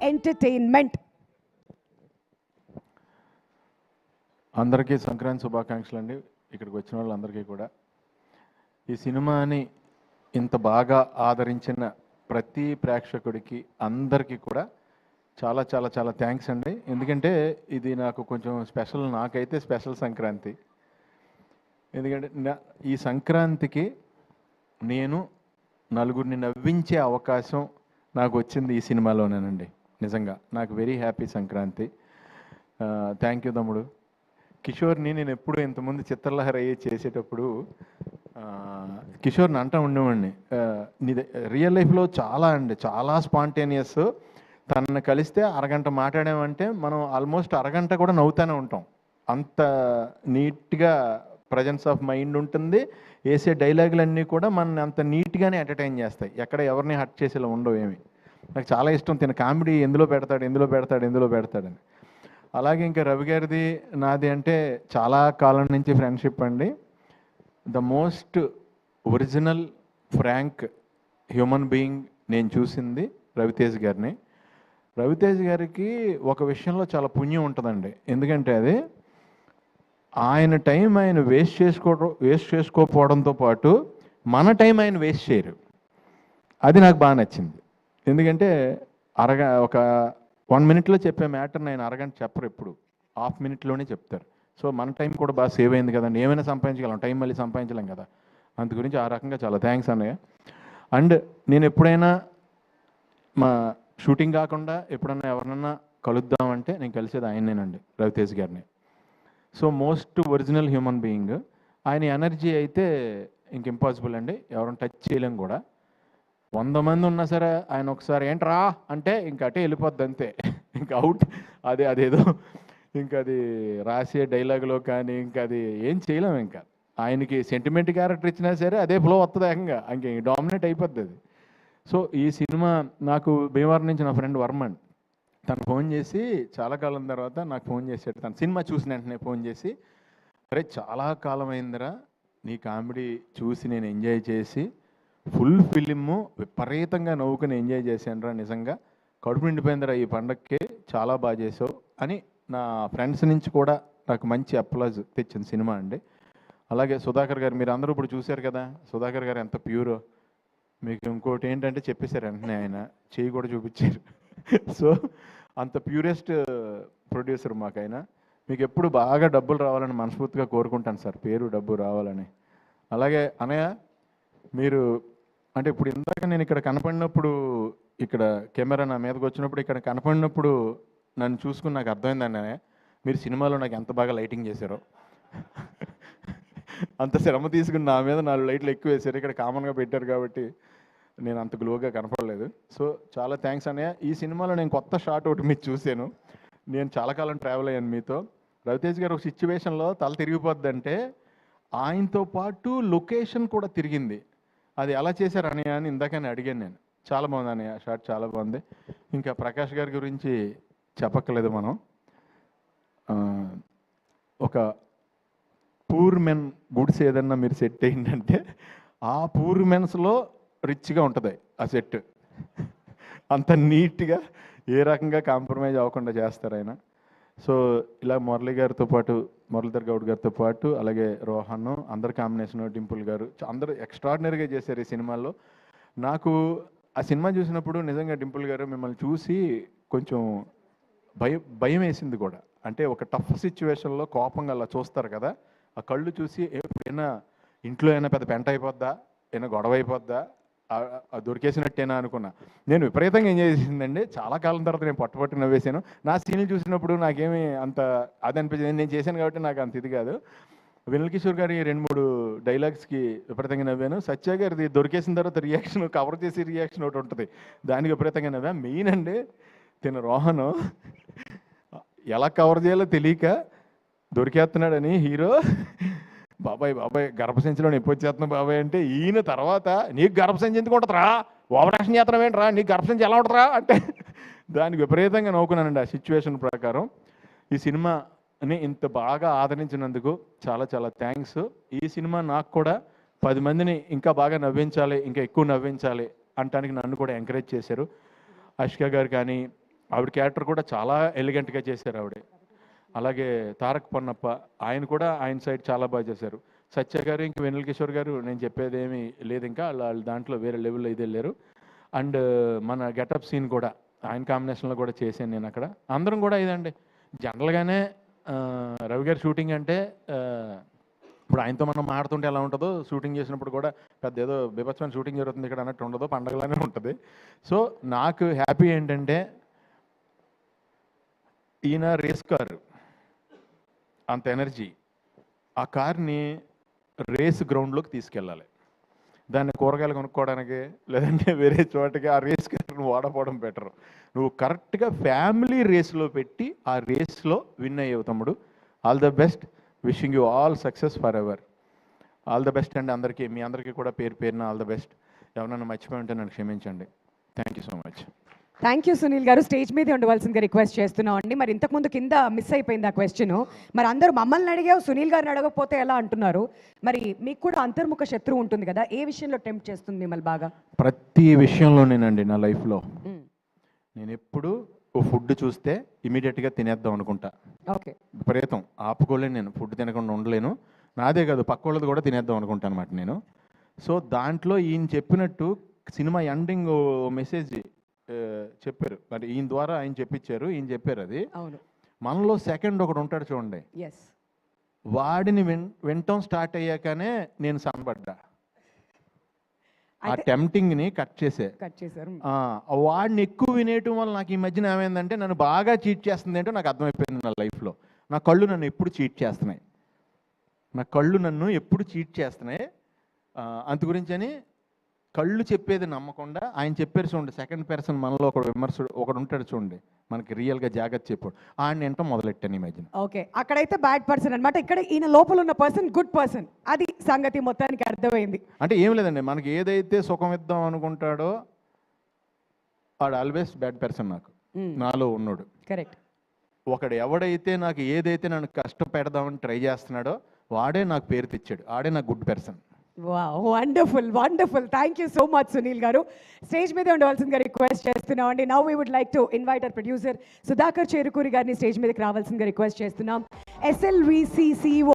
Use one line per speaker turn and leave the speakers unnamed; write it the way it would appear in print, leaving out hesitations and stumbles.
entertainment.
అందరికీ సంక్రాంతి శుభాకాంక్షలు అండి. ఇక్కడికి వచ్చిన వాళ్ళందరికీ కూడా ఈ సినిమాని ఇంత బాగా ఆదరించిన ప్రతి ప్రేక్షకుడికి అందరికీ కూడా చాలా చాలా చాలా థ్యాంక్స్ అండి. ఎందుకంటే ఇది నాకు కొంచెం స్పెషల్, నాకైతే స్పెషల్ సంక్రాంతి. ఎందుకంటే ఈ సంక్రాంతికి నేను నలుగురిని నవ్వించే అవకాశం నాకు వచ్చింది ఈ సినిమాలోనేనండి. నిజంగా నాకు very happy Sankranti. Thank you తమ్ముడు. కిషోర్ని నేను ఎప్పుడు ఇంతకుముందు చిత్రలహరి అయ్యి చేసేటప్పుడు కిషోర్ని అంటూ ఉండేవాడిని, రియల్ లైఫ్లో చాలా స్పాంటేనియస్. తనని కలిస్తే అరగంట మాట్లాడామంటే మనం ఆల్మోస్ట్ అరగంట కూడా నవ్వుతూనే ఉంటాం. అంత నీట్గా ప్రజెన్స్ ఆఫ్ మైండ్ ఉంటుంది. వేసే డైలాగులన్నీ కూడా మన అంత నీట్గానే ఎంటర్టైన్ చేస్తాయి. ఎక్కడ ఎవరిని హర్ట్ చేసేలా ఉండవు ఏమి. నాకు చాలా ఇష్టం తిన కామెడీ ఎందులో పెడతాడని. అలాగే ఇంకా రవి గారిది నాది అంటే చాలా కాలం నుంచి ఫ్రెండ్షిప్ అండి. The most original frank human being నేను చూసింది రవితేజ్ గారిని. రవితేజ్ గారికి ఒక విషయంలో చాలా పుణ్యం ఉంటుందండి. ఎందుకంటే అది ఆయన టైం ఆయన వేస్ట్ చేసుకోకపోవడంతో పాటు మన టైం ఆయన వేస్ట్ చేయరు. అది నాకు బాగా నచ్చింది. ఎందుకంటే ఒక 1 minute చెప్పే మ్యాటర్ని ఆయన అరగంట చెప్పరు, ఎప్పుడు హాఫ్ మినిట్లోనే చెప్తారు. సో మన టైం కూడా బాగా సేవ్ అయింది కదండి. ఏమైనా సంపాదించగలం, టైం మళ్ళీ సంపాదించలేం కదా. అందు గురించి ఆ రకంగా చాలా థ్యాంక్స్ అన్నయ్య. అండ్ నేను ఎప్పుడైనా మా షూటింగ్ కాకుండా ఎప్పుడన్నా ఎవరినన్నా కలుద్దామంటే నేను కలిసేది ఆయనేనండి, రవితేజ్ గారిని. So most original human being. ఆయన ఎనర్జీ అయితే ఇంక ఇంపాసిబుల్ అండి, ఎవరైనా టచ్ చేయలేం కూడా. 100 మంది ఉన్నా సరే ఆయన ఒకసారి ఏంట్రా అంటే ఇంక అటే వెళ్ళిపోద్ది అంతే, ఇంకా అవుట్. అదేదో ఇంకా అది రాసే డైలాగులో కానీ ఇంకా అది ఏం చేయలేము. ఇంకా ఆయనకి సెంటిమెంట్ క్యారెక్టర్ ఇచ్చినా సరే అదే ఫ్లో వస్తుంది, ఏకంగా ఇంక డామినేట్ అయిపోద్ది అది. సో ఈ సినిమా నాకు భీమవరం నుంచి నా ఫ్రెండ్ వర్మన్ తను ఫోన్ చేసి చాలా కాలం తర్వాత నాకు ఫోన్ చేశాడు. తను సినిమా చూసిన వెంటనే ఫోన్ చేసి, అరే చాలా కాలం అయిందిరా నీ కామెడీ చూసి నేను ఎంజాయ్ చేసి ఫుల్ ఫిలిము విపరీతంగా నవ్వుకుని ఎంజాయ్ చేశానురా, నిజంగా కడుపు నిండిపోయిందిరా ఈ పండగకి, చాలా బాగా చేసావు అని నా ఫ్రెండ్స్ నుంచి కూడా నాకు మంచి అప్లాజ్ తెచ్చిన సినిమా అండి. అలాగే సుధాకర్ గారు, మీరు అందరూ ఇప్పుడు చూశారు కదా సుధాకర్ గారు ఎంత ప్యూరో. మీకు ఇంకోటి ఏంటంటే చెప్పేశారు వెంటనే, ఆయన చేయి కూడా చూపించారు. సో అంత ప్యూరెస్ట్ ప్రొడ్యూసర్ మాకు ఆయన. మీకు ఎప్పుడు బాగా డబ్బులు రావాలని మనస్ఫూర్తిగా కోరుకుంటాను సార్, పేరు డబ్బు రావాలని. అలాగే అనయ్య, మీరు అంటే ఇప్పుడు ఇందాక నేను ఇక్కడ కనపడినప్పుడు, ఇక్కడ కెమెరా నా మీదకి వచ్చినప్పుడు ఇక్కడ కనపడినప్పుడు నన్ను చూసుకుని నాకు అర్థమైందండి అన్నయ్య, మీరు సినిమాలో నాకు ఎంత బాగా లైటింగ్ చేశారో. అంత శ్రమ తీసుకుని నా మీద 4 లైట్లు ఎక్కువ వేశారు. ఇక్కడ కామన్గా పెట్టారు కాబట్టి నేను అంత గ్లోగా కనపడలేదు. సో చాలా థ్యాంక్స్ అన్నయ్య. ఈ సినిమాలో నేను కొత్త షాట్ ఒకటి మీరు చూశాను. నేను చాలా కాలం ట్రావెల్ అయ్యాను మీతో. రవితేజ్ గారు ఒక సిచ్యువేషన్లో తల తిరిగిపోద్దంటే ఆయనతో పాటు లొకేషన్ కూడా తిరిగింది. అది ఎలా చేశారు అన్నయ్య అని ఇందాకనే అడిగాను నేను. చాలా బాగుంది అన్నయ్య, షాట్ చాలా బాగుంది. ఇంకా ప్రకాష్ గారి గురించి చెప్పక్కర్లేదు మనం. ఒక పూర్ మెన్ గుడ్స్ ఏదన్నా మీరు సెట్ అయిందంటే ఆ పూర్ మెన్స్లో రిచ్గా ఉంటుంది ఆ సెట్. అంత నీట్గా ఏ రకంగా కాంప్రమైజ్ అవ్వకుండా చేస్తారు ఆయన. సో ఇలా మురళీధర్ గౌడ్ గారితో పాటు అలాగే రోహన్, అందరి కాంబినేషన్, డింపుల్ గారు అందరూ ఎక్స్ట్రాడినరీగా చేశారు ఈ సినిమాలో. నాకు ఆ సినిమా చూసినప్పుడు నిజంగా డింపుల్ గారు మిమ్మల్ని చూసి కొంచెం భయం వేసింది కూడా. అంటే ఒక టఫ్ సిచ్యువేషన్లో కోపంగా అలా చూస్తారు కదా, ఆ కళ్ళు చూసి ఏమైనా ఇంట్లో అయినా పెద్ద పెంట అయిపోద్దా, ఏమైనా గొడవ అయిపోద్దా, దొరికేసినట్టేనా అనుకున్నా. నేను విపరీతంగా ఎంజాయ్ చేసిందండి. చాలా కాలం తర్వాత నేను పట్టుపట్టి నవ్వేశాను. నా సీన్లు చూసినప్పుడు నాకేమీ అంత అది అనిపించింది, నేను చేశాను కాబట్టి నాకు అంత ఇది కాదు. వినల్ కిషోర్ గారి 2-3 డైలాగ్స్కి విపరీతంగా నవ్వాను. సత్య గారిది దొరికేసిన తర్వాత రియాక్షన్, కవర్ చేసే రియాక్షన్ ఒకటి ఉంటుంది, దానికి విపరీతంగా నవ్వా. మెయిన్ అండి తిన రోహను ఎలా కవర్ చేయాలో తెలియక దొరికేస్తున్నాడని హీరో, బాబాయ్ గర్భసంచిలో నొప్పి వచ్చేస్తున్నా బాబాయ్ అంటే, ఈయన తర్వాత నీకు గర్భసంచి ఎందుకు ఉంటుందిరా, ఓవరాక్షన్ చేస్తున్నావు ఏంట్రా, నీకు గర్భసంచి ఎలా ఉంటుందిరా అంటే దానికి విపరీతంగా నవ్వుకున్నానండి ఆ సిచ్యువేషన్ ప్రకారం. ఈ సినిమాని ఇంత బాగా ఆదరించినందుకు చాలా చాలా థ్యాంక్స్. ఈ సినిమా నాకు కూడా 10 మందిని ఇంకా బాగా నవ్వించాలి, ఇంకా ఎక్కువ నవ్వించాలి అంటానికి నన్ను కూడా ఎంకరేజ్ చేశారు. అష్క గారు కానీ, ఆవిడ క్యారెక్టర్ కూడా చాలా ఎలిగెంట్గా చేశారు ఆవిడ. అలాగే తారక్ పొన్నప్ప, ఆయన కూడా ఆయన సైడ్ చాలా బాగా చేశారు. సత్య గారు, ఇంక వెన్నెల కిషోర్ గారు, నేను చెప్పేది ఏమీ లేదు, ఇంకా వాళ్ళు దాంట్లో వేరే లెవెల్లో ఇది వెళ్ళారు. అండ్ మన గెటప్ సీన్ కూడా ఆయన కాంబినేషన్లో కూడా చేశాను నేను అక్కడ. అందరం కూడా ఇదండి. జనరల్గానే రవి గారి షూటింగ్ అంటే ఇప్పుడు ఆయనతో మనం మాడుతుంటే ఎలా ఉంటుందో, షూటింగ్ చేసినప్పుడు కూడా పెద్ద ఏదో బీభత్సమైన షూటింగ్ జరుగుతుంది ఇక్కడ అన్నట్టు ఉండదు, పండగలానే ఉంటుంది. సో నాకు హ్యాపీ ఏంటంటే ఈయన రేస్ కారు అంత ఎనర్జీ, ఆ కార్ని రేస్ గ్రౌండ్లోకి తీసుకెళ్ళాలి. దాన్ని కూరగాయలు కొనుక్కోవడానికి లేదంటే వేరే చోటకి ఆ రేస్ కార్ని వాడపోవడం బెటర్. నువ్వు కరెక్ట్గా ఫ్యామిలీ రేస్లో పెట్టి ఆ రేస్లో విన్ అయ్యేవు తమ్ముడు. All the best, wishing you all success for ever. All the best అండి అందరికీ, మీ అందరికీ కూడా పేరు పేరున ఆల్ ద బెస్ట్. ఎవరైనా మర్చిపోయి ఉంటే నన్ను క్షమించండి. Thank you so much.
Thank you Sunil గారు. స్టేజ్ మీదే ఉండవలసిందిగా రిక్వెస్ట్ చేస్తున్నాం అండి. మరి ఇంతకుముందు కింద మిస్ అయిపోయింది ఆ క్వశ్చన్. మరి అందరూ మమ్మల్ని అడిగావు, సునీల్ గారిని అడగకపోతే ఎలా అంటున్నారు. మరి మీకు కూడా అంతర్ముఖ శత్రువు ఉంటుంది కదా, ఏ విషయంలో టెంప్ట్ చేస్తుంది మిమ్మల్ని బాగా?
ప్రతి విషయంలోనేనండి. నా లైఫ్లో నేను ఎప్పుడు ఓ ఫుడ్ చూస్తే ఇమీడియట్గా తినేద్దాం అనుకుంటా.
ఓకే,
విపరీతం ఆపుకోలేను నేను, ఫుడ్ తినకుండా ఉండలేను. నాదే కాదు పక్క వాళ్ళది కూడా తినేద్దాం అనుకుంటాను అనమాట నేను. సో దాంట్లో ఈయన చెప్పినట్టు సినిమా ఎండింగ్ మెసేజ్ చెప్పారు, మరి ఈయన ద్వారా ఆయన చెప్పించారు, ఈయన చెప్పారు. అది మనలో సెకండ్ ఒకడు ఉంటాడు చూడండి, వాడిని వినటం స్టార్ట్ అయ్యాకనే నేను సన్నబడ్డా. ఆ టెంప్టింగ్ని కట్ చేశారు. వాడిని ఎక్కువ వినేయటం వల్ల నాకు ఈ మధ్యన ఏమైందంటే నన్ను బాగా చీట్ చేస్తుంది ఏంటో నాకు అర్థమైపోయింది. నా లైఫ్లో నా కళ్ళు నన్ను ఎప్పుడు చీట్ చేస్తున్నాయి, అంత గురించి అని కళ్ళు చెప్పేది నమ్మకుండా ఆయన చెప్పారు చూడండి. సెకండ్ పర్సన్ మనలో ఒకడు విమర్శుడు ఒకడు ఉంటాడు చూడండి, మనకి రియల్గా జాగ్రత్త చెప్పాడు, ఆయన ఏంటో మొదలెట్టాను ఈ మధ్యన.
ఓకే, అక్కడైతే బ్యాడ్ పర్సన్ అనమాట, ఇక్కడ ఈయన లోపల ఉన్న పర్సన్ గుడ్ పర్సన్. అది సంగతి మొత్తానికి అర్థమైంది.
అంటే ఏం లేదండి, మనకి ఏదైతే సుఖం ఇద్దాం అనుకుంటాడో వాడు ఆల్వేస్ బ్యాడ్ పర్సన్. నాలో ఉన్నాడు
కరెక్ట్.
ఒకడు ఎవడైతే నాకు ఏదైతే నన్ను కష్టపెడదామని ట్రై చేస్తున్నాడో వాడే నాకు పేరు తెచ్చాడు, ఆడే నాకు good person.
Wonderful wonderful. Thank you so much Sunil గారు. స్టేజ్ మీద ఉండవలసిందిగా రిక్వెస్ట్ చేస్తున్నాం అండి. Now we would like to invite our producer Sudhakar Cherukuri గారిని స్టేజ్ మీదకి రావాల్సిందిగా రిక్వెస్ట్ చేస్తున్నాం. SLVC CEO